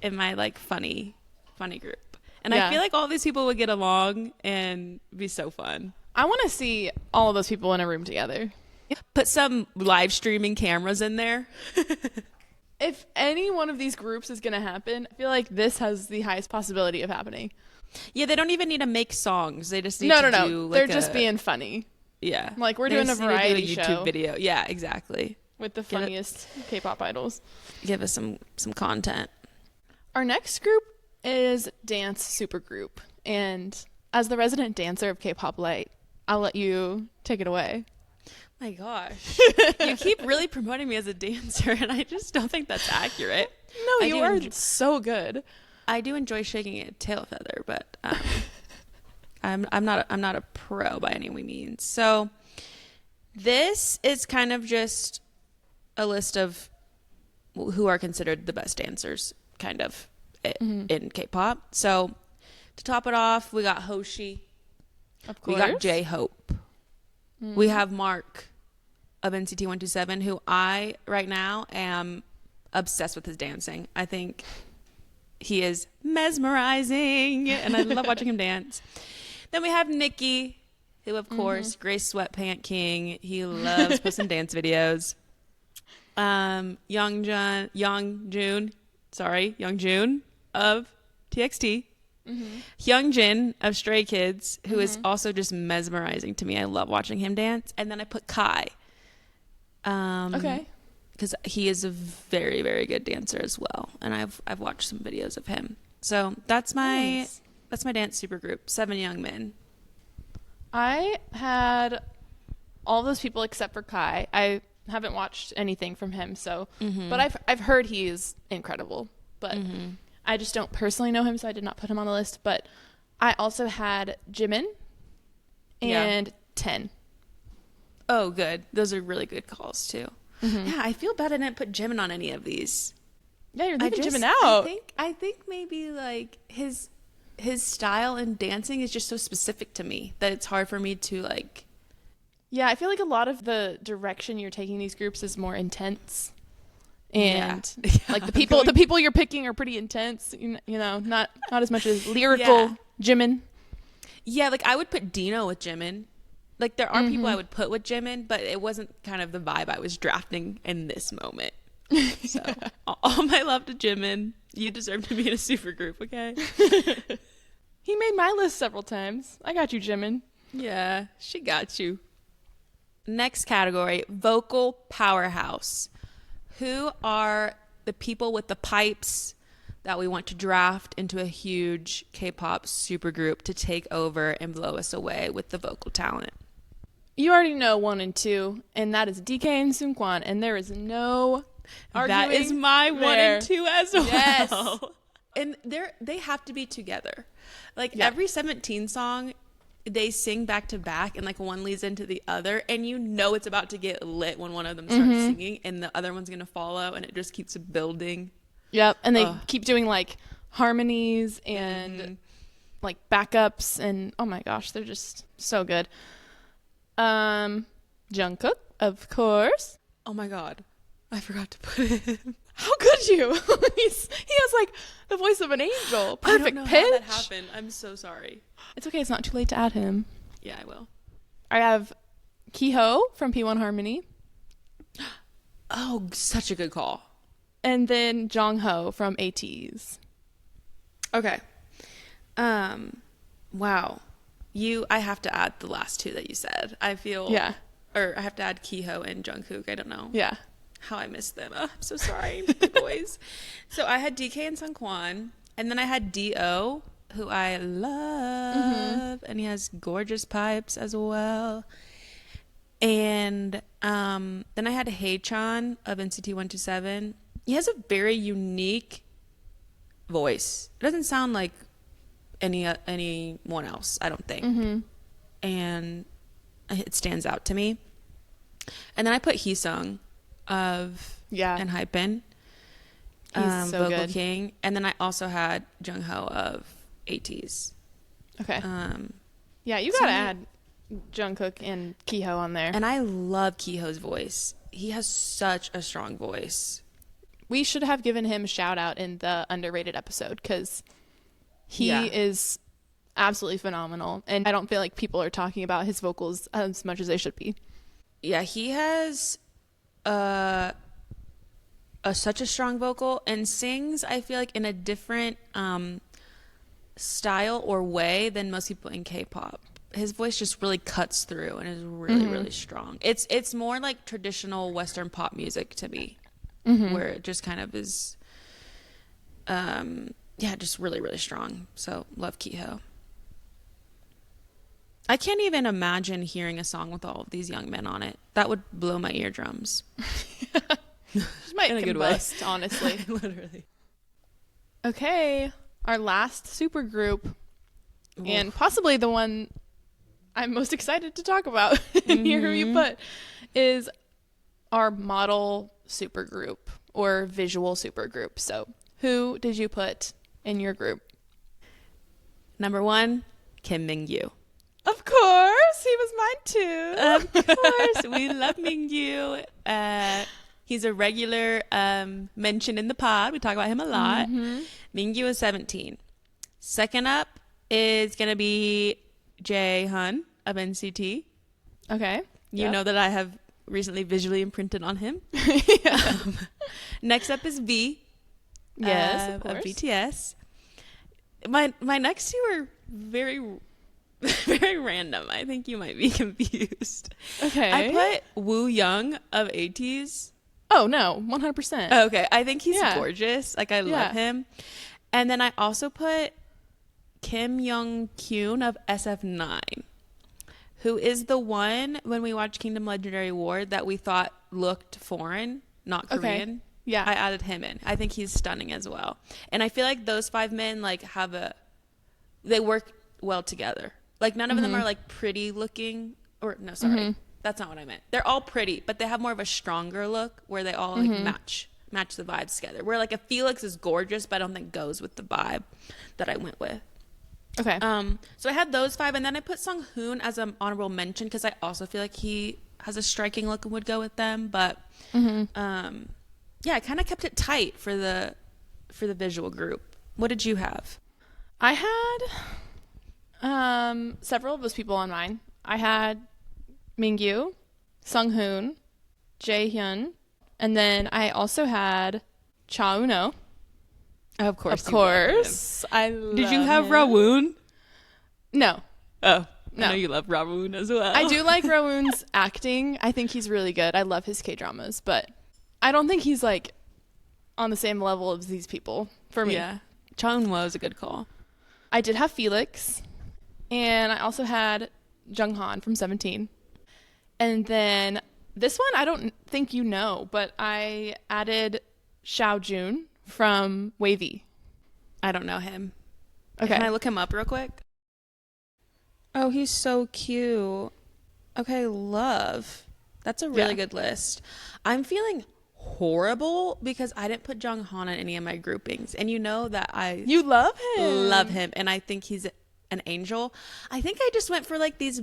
in my like funny group. And I feel like all these people would get along and be so fun. I want to see all of those people in a room together. Put some live streaming cameras in there. If any one of these groups is going to happen, I feel like this has the highest possibility of happening. Yeah, they don't even need to make songs. They just need to do like they're just being funny. Yeah. Like we're doing a variety show. YouTube video. Yeah, exactly. With the funniest K-pop idols. Give us some content. Our next group is Dance Supergroup. And as the resident dancer of Kpop Lite, I'll let you take it away. My gosh. You keep really promoting me as a dancer, and I just don't think that's accurate. No, you are so good. I do enjoy shaking a tail feather, but I'm not a pro by any means. So this is kind of just a list of who are considered the best dancers, kind of, in K-pop. So to top it off, we got Hoshi. Of course. We got J-Hope. We have Mark of NCT 127, who I right now am obsessed with his dancing. I think he is mesmerizing, and I love watching him dance. Then we have Nicki, who, of course, Grace Sweatpant King. He loves posting dance videos. Youngjoon of TXT. Hyungjin of Stray Kids, who is also just mesmerizing to me. I love watching him dance. And then I put Kai. Okay. Because he is a very, very good dancer as well. And I've watched some videos of him. So that's my dance supergroup, 7 young men. I had all those people except for Kai. I haven't watched anything from him, so but I've heard he is incredible. But I just don't personally know him, so I did not put him on the list. But I also had Jimin and Ten. Oh, good. Those are really good calls too. Yeah, I feel bad I didn't put Jimin on any of these. Yeah, you're leaving Jimin out. I think maybe like his style in dancing is just so specific to me that it's hard for me to like. Yeah, I feel like a lot of the direction you're taking these groups is more intense. And like the people you're picking are pretty intense, you know, not as much as lyrical Jimin. Yeah, like I would put Dino with Jimin. Like there are people I would put with Jimin, but it wasn't kind of the vibe I was drafting in this moment. So all my love to Jimin. You deserve to be in a super group, okay? He made my list several times. I got you, Jimin. Yeah, she got you. Next category, vocal powerhouse. Who are the people with the pipes that we want to draft into a huge K-pop supergroup to take over and blow us away with the vocal talent? You already know 1 and 2, and that is DK and Seungkwan, and there is no arguing. That is my there. 1 and 2 as well. Yes. And they have to be together. Like every 17 song, they sing back to back, and like one leads into the other, and you know it's about to get lit when one of them starts singing, and the other one's gonna follow, and it just keeps building. Yep, and they keep doing like harmonies and like backups, and oh my gosh, they're just so good. Jungkook, of course. Oh my god, I forgot to put him. How could you? He has like the voice of an angel. Perfect pitch. How that happened. I'm so sorry. It's okay. It's not too late to add him. Yeah, I will. I have Kiho from P1 Harmony. Oh, such a good call. And then Jongho from ATEEZ. Okay. Wow. I have to add the last 2 that you said. I feel. Yeah. Or I have to add Kiho and Jungkook. I don't know. Yeah. How I missed them. Oh, I'm so sorry, boys. So I had DK and Seungkwan, and then I had Do, who I love, and he has gorgeous pipes as well. And then I had Haechan of NCT 127. He has a very unique voice. It doesn't sound like anyone else, I don't think. And it stands out to me. And then I put Heesung of and Hypen, he's so vocal good. king, and then I also had Jungho of ATEEZ. Okay. Yeah, you gotta add Jungkook and Kiho on there. And I love Kiho's voice. He has such a strong voice. We should have given him a shout out in the underrated episode because he is absolutely phenomenal, and I don't feel like people are talking about his vocals as much as they should be. Yeah, he has such a strong vocal and sings, I feel like, in a different style or way than most people in K-pop. His voice just really cuts through and is really, really strong. It's more like traditional Western pop music to me, where it just kind of is, just really, really strong. So love Kiho. I can't even imagine hearing a song with all of these young men on it. That would blow my eardrums. Just might In a good way. combust, honestly. Literally. Okay, our last supergroup, and possibly the one I'm most excited to talk about and hear who you put, is our model supergroup or visual supergroup. So, who did you put in your group? Number 1, Kim Mingyu. Of course, he was mine too. Of course, we love Mingyu. He's a regular mention in the pod. We talk about him a lot. Mingyu is 17. Second up is going to be Jaehyun of NCT. Okay. You know that I have recently visually imprinted on him. Next up is V. Yes, of course. BTS. My next two are very very random. I think you might be confused. Okay. I put Woo Young of ATEEZ. Oh, no, 100%. Okay. I think he's gorgeous. Like, I love him. And then I also put Kim Young Kyun of SF9, who is the one when we watched Kingdom Legendary Ward that we thought looked foreign, not Korean. Okay. Yeah. I added him in. I think he's stunning as well. And I feel like those 5 men, like, they work well together. Like, none of them are, like, pretty looking. Or, no, sorry. That's not what I meant. They're all pretty, but they have more of a stronger look where they all, like, match the vibes together. Where, like, a Felix is gorgeous, but I don't think goes with the vibe that I went with. Okay. So I had those 5, and then I put Sung Hoon as an honorable mention because I also feel like he has a striking look and would go with them. But, yeah, I kind of kept it tight for the visual group. What did you have? I had several of those people on mine. I had Mingyu, Sunghoon, Jaehyun, and then I also had Cha Uno. Of course. Of course. I love Did you have him. Rawoon? No. Oh, No. I know you love Rawoon as well. I do like Rawoon's acting. I think he's really good. I love his K-dramas, but I don't think he's like on the same level as these people for me. Yeah. Cha Eun was a good call. I did have Felix, and I also had Junghan from 17. And then this one I don't think you know, but I added Xiao Jun from Wavy. I don't know him. Okay. Can I look him up real quick? Oh, he's so cute. Okay, love. That's a really good list. I'm feeling horrible because I didn't put Junghan in any of my groupings. And you know that You love him. love him, and I think he's an angel. I think I just went for like these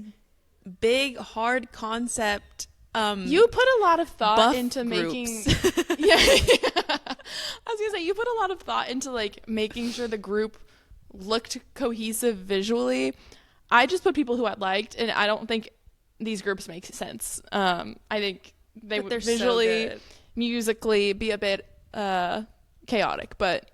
big, hard concept. You put a lot of thought buff into making. groups. Yeah. I was gonna say you put a lot of thought into like making sure the group looked cohesive visually. I just put people who I liked, and I don't think these groups make sense. I think they would visually, so musically be a bit chaotic, but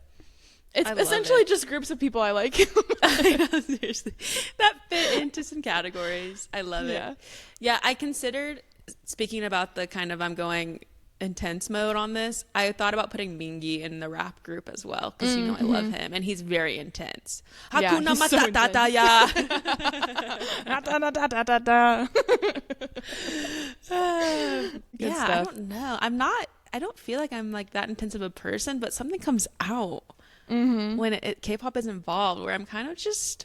it's I love essentially it. just groups of people I like. I know, seriously. That fit into some categories. I love it. Yeah, I considered, speaking about the kind of I'm going intense mode on this, I thought about putting Mingi in the rap group as well because you know I love him and he's very intense. Yeah, Hakuna he's so Matata ya. Good I stuff. don't know. I don't feel like I'm like that intense of a person, but something comes out when K-pop is involved where I'm kind of just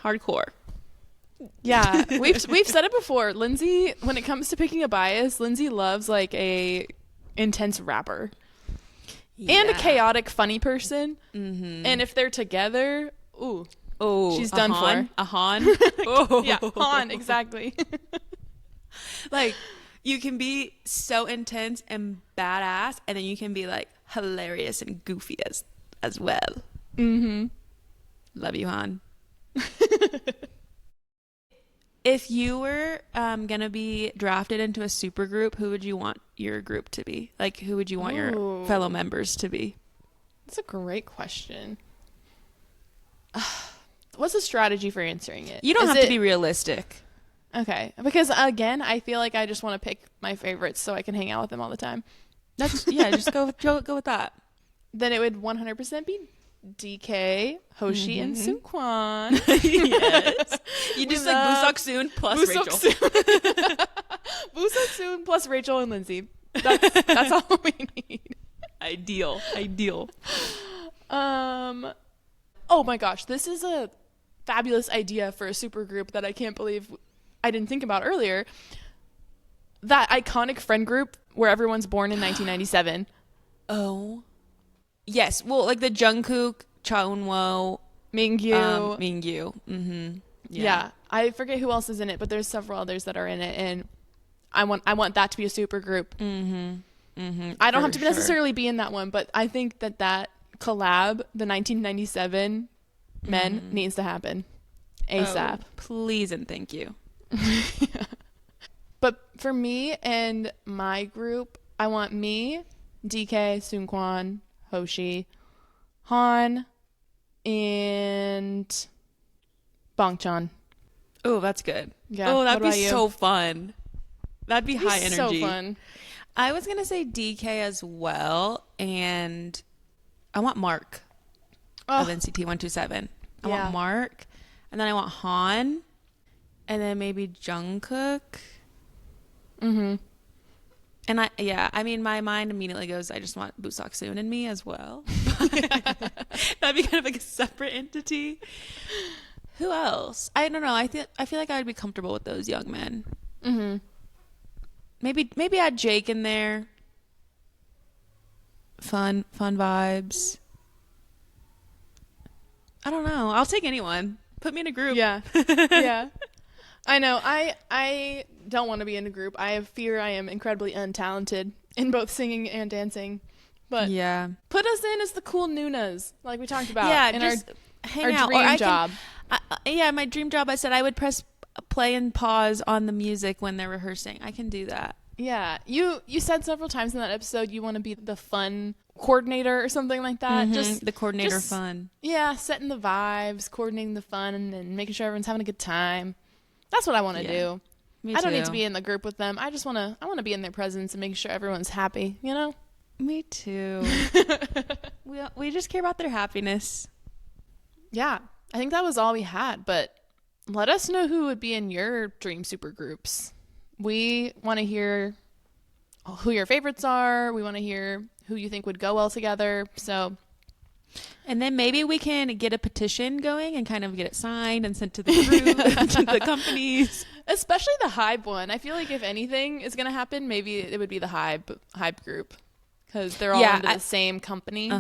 hardcore. Yeah, we've said it before. Lindsay, when it comes to picking a bias, Lindsay loves like a intense rapper and a chaotic funny person. And if they're together, she's done for. A Han. Yeah, Han, exactly. Like, you can be so intense and badass, and then you can be like hilarious and goofy as well. Love you, Han. If you were gonna be drafted into a supergroup, who would you want your group to be? Like, who would you want your fellow members to be? That's a great question. What's the strategy for answering it? You don't have to be realistic. Okay, because again, I feel like I just want to pick my favorites so I can hang out with them all the time. That's just go with that. Then it would 100% be DK, Hoshi, and Seungkwan. Yes. You just like Busok Soon plus Busok Rachel. Soon. Busok Soon plus Rachel and Lindsay. That's all we need. Ideal. Oh my gosh, this is a fabulous idea for a supergroup that I can't believe I didn't think about earlier. That iconic friend group where everyone's born in 1997. Oh. Yes. Well, like the Jungkook, Chaeunwoo, Mingyu. Mingyu. Mm-hmm. Yeah. I forget who else is in it, but there's several others that are in it, and I want that to be a supergroup. I don't have to necessarily be in that one, but I think that collab, the 1997 men, needs to happen ASAP. Oh, please and thank you. Yeah. But for me and my group, I want me, DK, Seungkwan, Hoshi, Han, and Bangchan. Oh, that's good. Yeah. Oh, that'd be so fun. That'd be high energy. So fun. I was gonna say DK as well, and I want Mark of NCT 127. I want Mark, and then I want Han, and then maybe Jungkook. And I mean, my mind immediately goes, I just want Busok Soon and me as well. That'd be kind of like a separate entity. Who else? I don't know. I feel like I would be comfortable with those young men. Maybe add Jake in there. Fun vibes. I don't know. I'll take anyone. Put me in a group. Yeah. Yeah. I know. I don't want to be in a group. I have fear I am incredibly untalented in both singing and dancing. But yeah, put us in as the cool Nunas, like we talked about. Yeah, in just hang our out. dream job. My dream job. I said I would press play and pause on the music when they're rehearsing. I can do that. Yeah, you said several times in that episode you want to be the fun coordinator or something like that. Just the coordinator fun. Yeah, setting the vibes, coordinating the fun, and making sure everyone's having a good time. That's what I want to do. Me I don't too. need to be in the group with them. I want to be in their presence and making sure everyone's happy, you know? Me too. we just care about their happiness. Yeah, I think that was all we had, but let us know who would be in your dream supergroups. We want to hear who your favorites are. We want to hear who you think would go well together. So, and then maybe we can get a petition going and kind of get it signed and sent to the group, to the companies. Especially the Hybe one. I feel like if anything is going to happen, maybe it would be the Hybe group because they're all under the same company.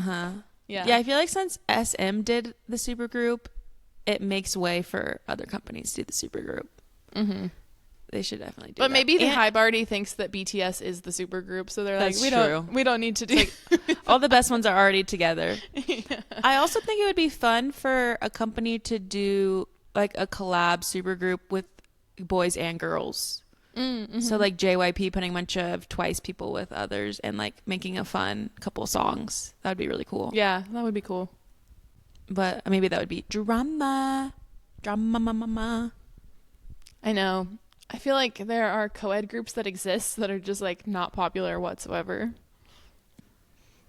Yeah, I feel like since SM did the supergroup, it makes way for other companies to do the supergroup. They should definitely do that. But maybe the Hybe already thinks that BTS is the supergroup, so they're like, we don't need to do all the best ones are already together. Yeah. I also think it would be fun for a company to do like a collab supergroup with boys and girls. So like JYP putting a bunch of Twice people with others and like making a fun couple songs. That would be really cool. Yeah, that would be cool. But maybe that would be drama. I know. I feel like there are co-ed groups that exist that are just like not popular whatsoever.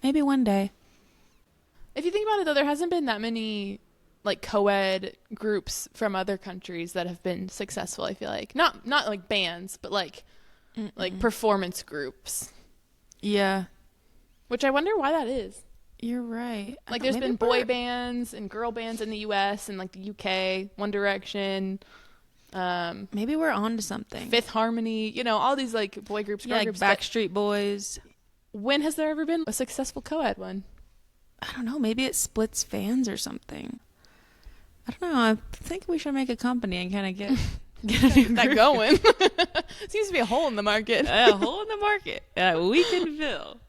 Maybe one day. If you think about it though, there hasn't been that many like co-ed groups from other countries that have been successful, I feel like. Not like bands, but like performance groups. Yeah. Which I wonder why that is. You're right. Like there's been boy bands and girl bands in the US and like the UK, One Direction, maybe we're on to something. Fifth Harmony, you know, all these like boy groups, girl groups. Backstreet Boys. When has there ever been a successful co-ed one? I don't know. Maybe it splits fans or something. I don't know. I think we should make a company and kind of get that going. Seems to be a hole in the market. A hole in the market we can fill.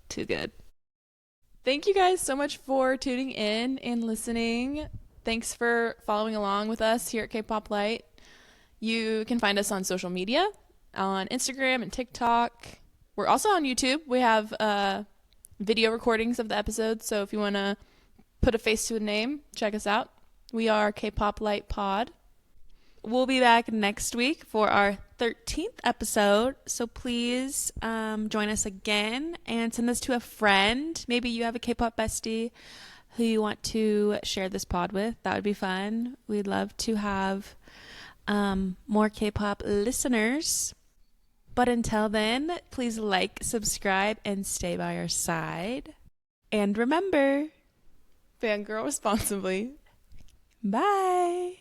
Too good. Thank you guys so much for tuning in and listening. Thanks for following along with us here at Kpop Lite. You can find us on social media, on Instagram and TikTok. We're also on YouTube. We have video recordings of the episodes, so if you want to put a face to a name, check us out. We are Kpop Lite Pod. we'll be back next week for our 13th episode. So please join us again and send this to a friend. Maybe you have a K-pop bestie who you want to share this pod with. That would be fun. We'd love to have more K-pop listeners. But until then, please like, subscribe, and stay by our side. And remember, Fangirl responsibly. Bye.